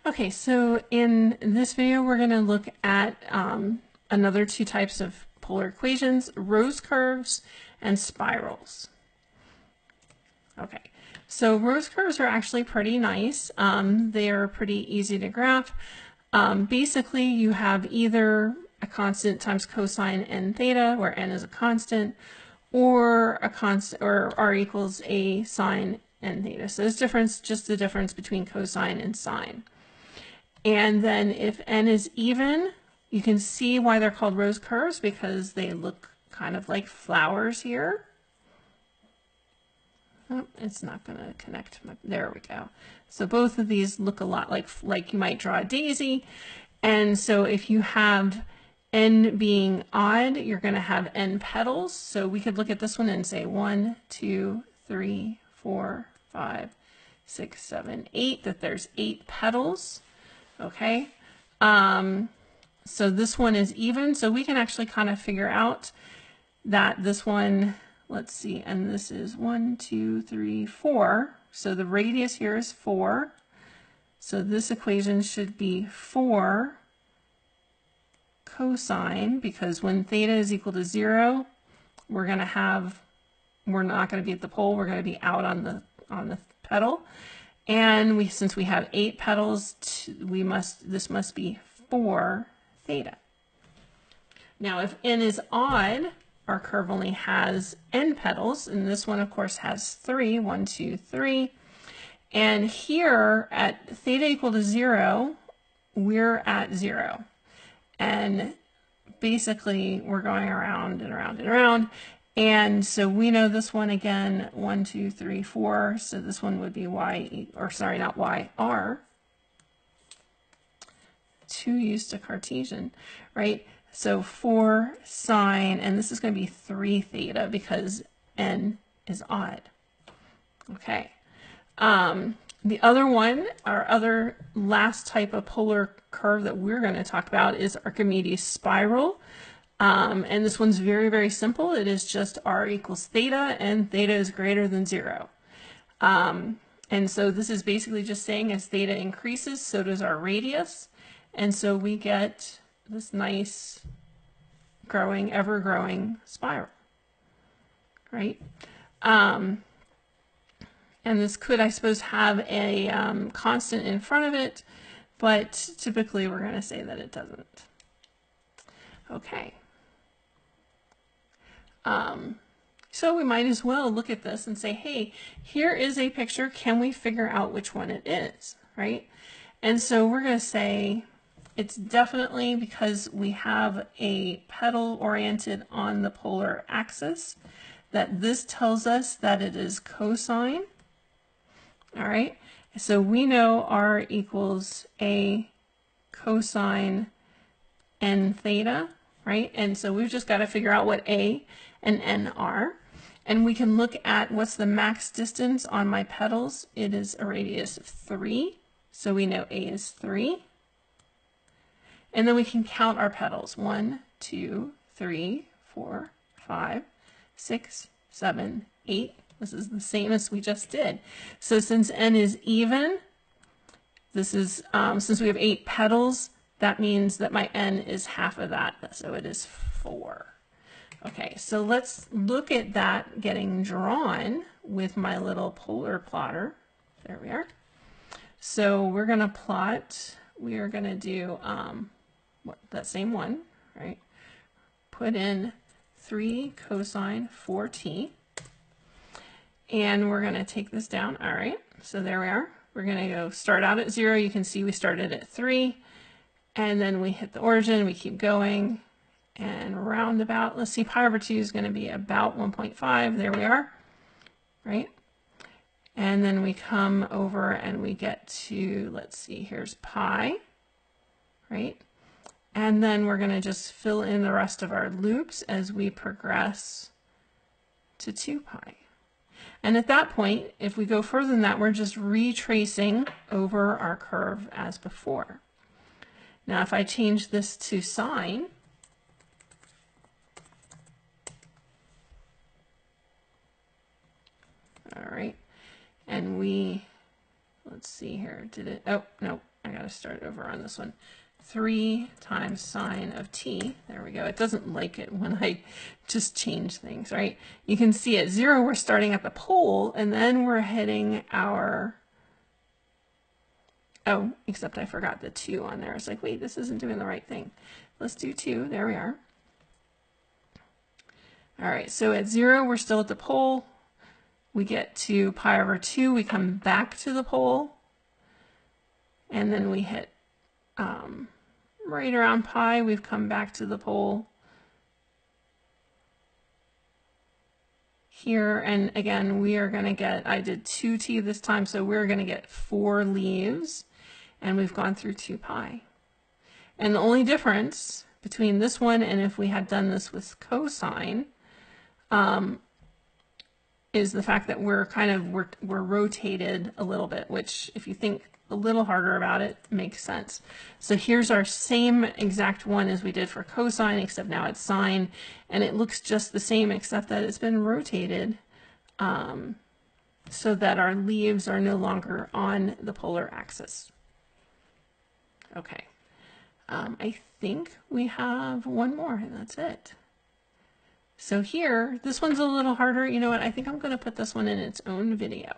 Okay, so in this video, we're going to look at another two types of polar equations, rose curves and spirals. Okay, so rose curves are actually pretty nice. They are pretty easy to graph. Basically, you have either a constant times cosine n theta, where n is a constant, or a constant, or r equals a sine n theta. So this difference, just the difference between cosine and sine. And then if n is even, you can see why they're called rose curves, because they look kind of like flowers here. Oh, it's not going to connect. There we go. So both of these look a lot like you might draw a daisy. And so if you have n being odd, you're going to have n petals. So we could look at this one and say 1, 2, 3, 4, 5, 6, 7, 8, that there's 8 petals. Okay. So this one is even. So we can actually kind of figure out that this one, let's see, and this is 1, 2, 3, 4. So the radius here is 4. So this equation should be 4 cosine, because when theta is equal to 0, we're not going to be at the pole, we're going to be out on the petal. And since we have 8 petals, this must be 4 theta. Now if n is odd, our curve only has n petals, and this one of course has 3, 1, 2, 3. And here at theta equal to 0, we're at 0. And basically we're going around and around and around. And so we know this one again, 1, 2, 3, 4. So this one would be y, or sorry, not y, r. 2 used to Cartesian, right? So 4 sine, and this is going to be 3 theta because n is odd. Okay. The other one, our other last type of polar curve that we're going to talk about is Archimedes spiral. And this one's very, very simple. It is just r equals theta, and theta is greater than 0. And so this is basically just saying as theta increases, so does our radius. And so we get this nice growing, ever-growing spiral, right? And this could, I suppose, have a constant in front of it, but typically we're going to say that it doesn't. Okay. So we might as well look at this and say, hey, here is a picture. Can we figure out which one it is, right? And so we're going to say it's definitely, because we have a petal oriented on the polar axis, that this tells us that it is cosine. All right, so we know r equals a cosine n theta, right? And so we've just got to figure out what a and n are. And we can look at what's the max distance on my petals. It is a radius of 3, so we know a is 3. And then we can count our petals. 1, 2, 3, 4, 5, 6, 7, 8. This is the same as we just did. So since n is even, this is, since we have 8 petals, that means that my n is half of that. So it is 4. Okay, so let's look at that getting drawn with my little polar plotter. There we are. So we're going to plot, we are going to do that same one, right? Put in 3 cosine 4t. And we're going to take this down. All right, so there we are. We're going to go start out at 0. You can see we started at 3. And then we hit the origin. We keep going. And roundabout, let's see, pi over 2 is going to be about 1.5. There we are, right? And then we come over and we get to, let's see, here's pi, right? And then we're going to just fill in the rest of our loops as we progress to 2 pi. And at that point, if we go further than that, we're just retracing over our curve as before. Now, if I change this to sine, all right, and let's see here. Did it? Oh, no, I got to start over on this one. 3 times sine of t. There we go. It doesn't like it when I just change things, right? You can see at 0, we're starting at the pole, and then we're hitting our, oh, except I forgot the 2 on there. It's like, wait, this isn't doing the right thing. Let's do 2. There we are. All right, so at 0, we're still at the pole. We get to pi over 2. We come back to the pole, and then we hit right around pi. We've come back to the pole here, and again we are going to get, I did 2t this time, so we're going to get 4 leaves, and we've gone through 2 pi. And the only difference between this one and if we had done this with cosine is the fact that we're rotated a little bit, which if you think a little harder about it, makes sense. So here's our same exact one as we did for cosine, except now it's sine, and it looks just the same except that it's been rotated so that our leaves are no longer on the polar axis. Okay, I think we have one more, and that's it. So here, this one's a little harder. You know what? I think I'm going to put this one in its own video.